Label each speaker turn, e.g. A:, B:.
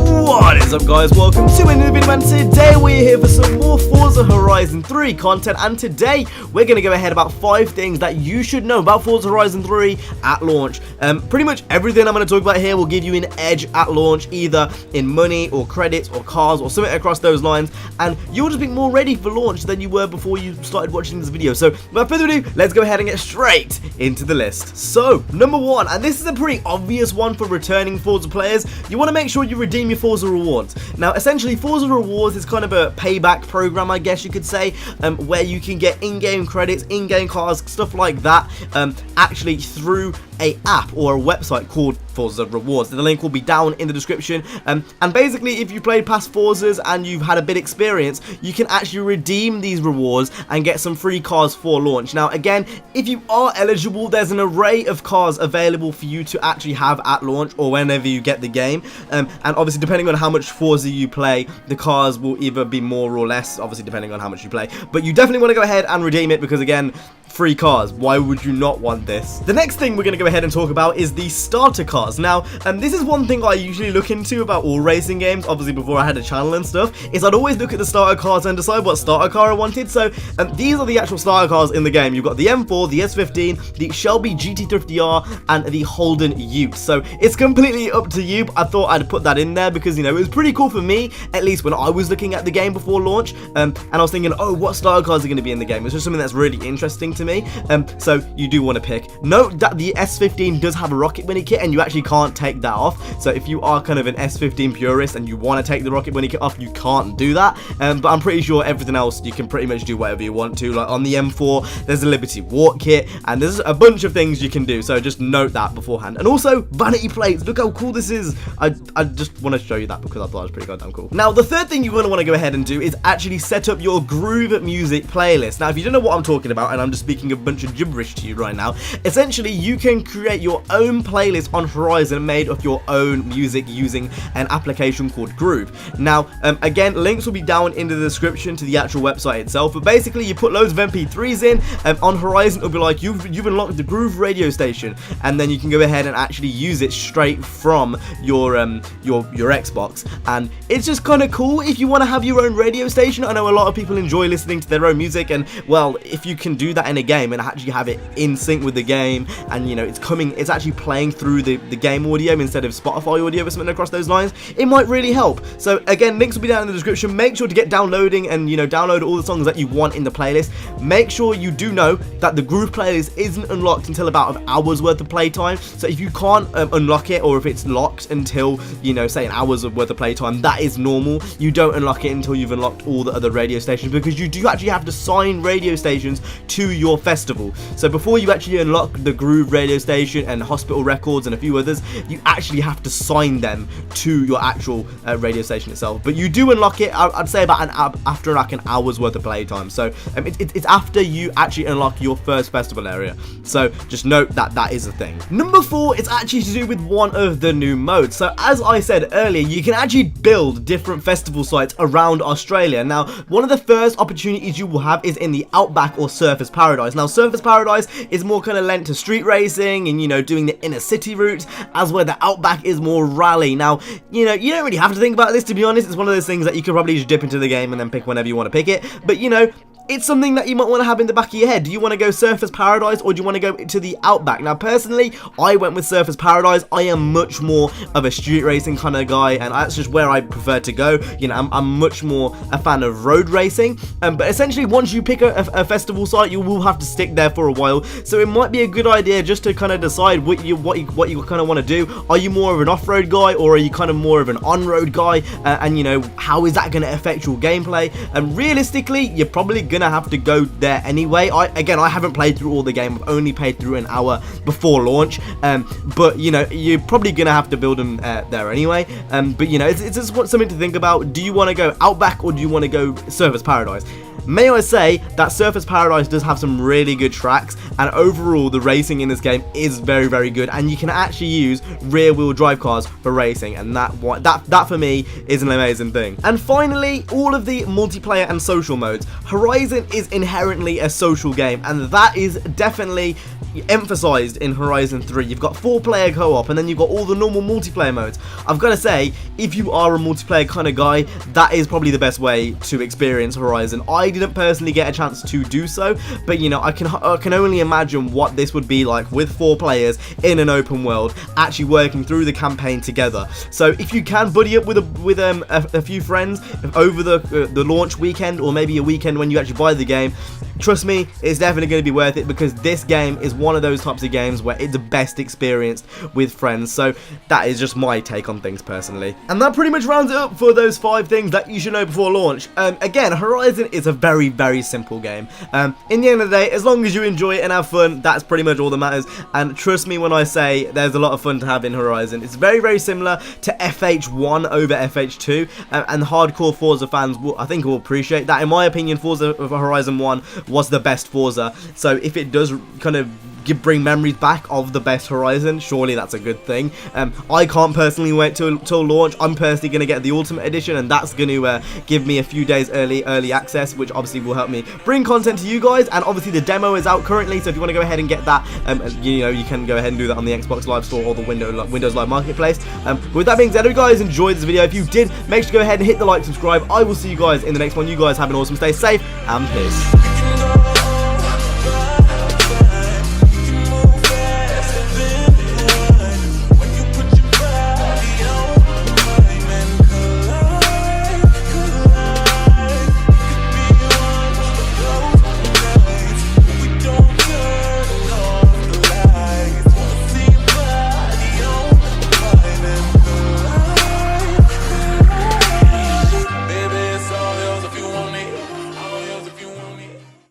A: What is up, guys? Welcome to another video, and today we're here for some more Forza Horizon 3 content. And today we're going to go ahead about 5 things that you should know about Forza Horizon 3 at launch. Pretty much everything I'm going to talk about here will give you an edge at launch, either in money or credits or cars or something across those lines, and you'll just be more ready for launch than you were before you started watching this video. So without further ado, let's go ahead and get straight into the list. So number 1, and this is a pretty obvious one for returning Forza players, you want to make sure you redeem your Forza rewards. Now essentially Forza rewards is kind of a payback program, I guess you could say, where you can get in-game credits, in-game cars, stuff like that, actually through a app or a website called Forza Rewards. The link will be down in the description, and basically if you played past Forzas and you've had a bit experience, you can actually redeem these rewards and get some free cars for launch. Now again, if you are eligible, there's an array of cars available for you to actually have at launch or whenever you get the game, and obviously depending on how much Forza you play, the cars will either be more or less, obviously depending on how much you play, but you definitely want to go ahead and redeem it because again, free cars, why would you not want this? The next thing we're going to go ahead and talk about is the starter cars. Now this is one thing I usually look into about all racing games, obviously before I had a channel and stuff, is I'd always look at the starter cars and decide what starter car I wanted. So these are the actual starter cars in the game. You've got the M4, the S15, the Shelby GT350R, and the Holden Ute. So it's completely up to you, but I thought I'd put that in there because, you know, it was pretty cool for me, at least when I was looking at the game before launch, and I was thinking, oh, what starter cars are going to be in the game? It's just something that's really interesting to me. So you do want to pick. Note that the S15 does have a rocket bunny kit and you actually can't take that off. So if you are kind of an S15 purist and you want to take the rocket bunny kit off, you can't do that. But I'm pretty sure everything else you can pretty much do whatever you want to. Like on the M4, there's a Liberty Walk kit and there's a bunch of things you can do. So just note that beforehand. And also vanity plates. Look how cool this is. I just want to show you that because I thought it was pretty goddamn cool. Now the third thing you're going to want to go ahead and do is actually set up your Groove music playlist. Now if you don't know what I'm talking about and I'm just speaking a bunch of gibberish to you right now, essentially you can create your own playlist on Horizon made of your own music using an application called Groove. Now again, links will be down in the description to the actual website itself, but basically you put loads of MP3s in, on Horizon it'll be like you've unlocked the Groove radio station, and then you can go ahead and actually use it straight from your Xbox, and it's just kind of cool if you want to have your own radio station. I know a lot of people enjoy listening to their own music, and well, if you can do that in a game and actually have it in sync with the game, and you know it's actually playing through the game audio instead of Spotify audio or something across those lines, it might really help. So again, links will be down in the description. Make sure to get downloading and download all the songs that you want in the playlist. Make sure you do know that the Groove playlist isn't unlocked until about an hour's worth of playtime. So if you can't unlock it, or if it's locked until say an hour's worth of playtime, that is normal. You don't unlock it until you've unlocked all the other radio stations, because you do actually have to sign radio stations to your festival. So before you actually unlock the Groove radio station and Hospital Records and a few others, you actually have to sign them to your actual radio station itself. But you do unlock it, I'd say about after like an hour's worth of playtime. So it's after you actually unlock your first festival area. So just note that that is a thing. Number 4 is actually to do with one of the new modes. So as I said earlier, you can actually build different festival sites around Australia. Now one of the first opportunities you will have is in the Outback or Surfers Paradise. Now Surfers Paradise is more kind of lent to street racing and doing the inner city routes, as where the Outback is more rally. Now you don't really have to think about this, to be honest. It's one of those things that you could probably just dip into the game and then pick whenever you want to pick it, but it's something that you might want to have in the back of your head. Do you want to go Surfers Paradise or do you want to go to the Outback? Now personally, I went with Surfers Paradise. I am much more of a street racing kind of guy, and that's just where I prefer to go. I'm much more a fan of road racing, but essentially once you pick a festival site, you will have to stick there for a while. So it might be a good idea just to kind of decide what you kind of want to do. Are you more of an off-road guy, or are you kind of more of an on-road guy? And how is that going to affect your gameplay? And realistically, you're probably gonna have to go there anyway. I haven't played through all the game. I've only played through an hour before launch, but you're probably gonna have to build them there anyway. But it's just something to think about. Do you want to go Outback or do you want to go Surfers Paradise? May I say that Surfers Paradise does have some really good tracks, and overall the racing in this game is very, very good, and you can actually use rear-wheel drive cars for racing, and that for me is an amazing thing. And finally, all of the multiplayer and social modes. Horizon is inherently a social game, and that is definitely emphasized in Horizon 3. You've got 4-player co-op, and then you've got all the normal multiplayer modes. I've got to say, if you are a multiplayer kind of guy, that is probably the best way to experience Horizon. I didn't personally get a chance to do so, but you know, I can only imagine what this would be like with 4 players in an open world, actually working through the campaign together. So if you can buddy up with a few friends over the launch weekend, or maybe a weekend when you actually buy the game, trust me, it's definitely going to be worth it, because this game is one of those types of games where it's the best experienced with friends. So that is just my take on things personally. And that pretty much rounds it up for those 5 things that you should know before launch. Again, Horizon is a very, very simple game. In the end of the day, as long as you enjoy it and have fun, that's pretty much all that matters. And trust me when I say there's a lot of fun to have in Horizon. It's very, very similar to FH1 over FH2, and hardcore Forza fans I think will appreciate that. In my opinion, Forza Horizon 1 was the best Forza, so if it does kind of bring memories back of the best Horizon, surely that's a good thing. I can't personally wait till launch. I'm personally going to get the Ultimate Edition, and that's going to give me a few days early access, which obviously will help me bring content to you guys. And obviously the demo is out currently, so if you want to go ahead and get that, you know, you can go ahead and do that on the Xbox Live Store or the Windows Live Marketplace. With that being said, if you guys enjoyed this video, if you did, make sure to go ahead and hit the like, subscribe. I will see you guys in the next one. You guys have an awesome stay safe, and peace.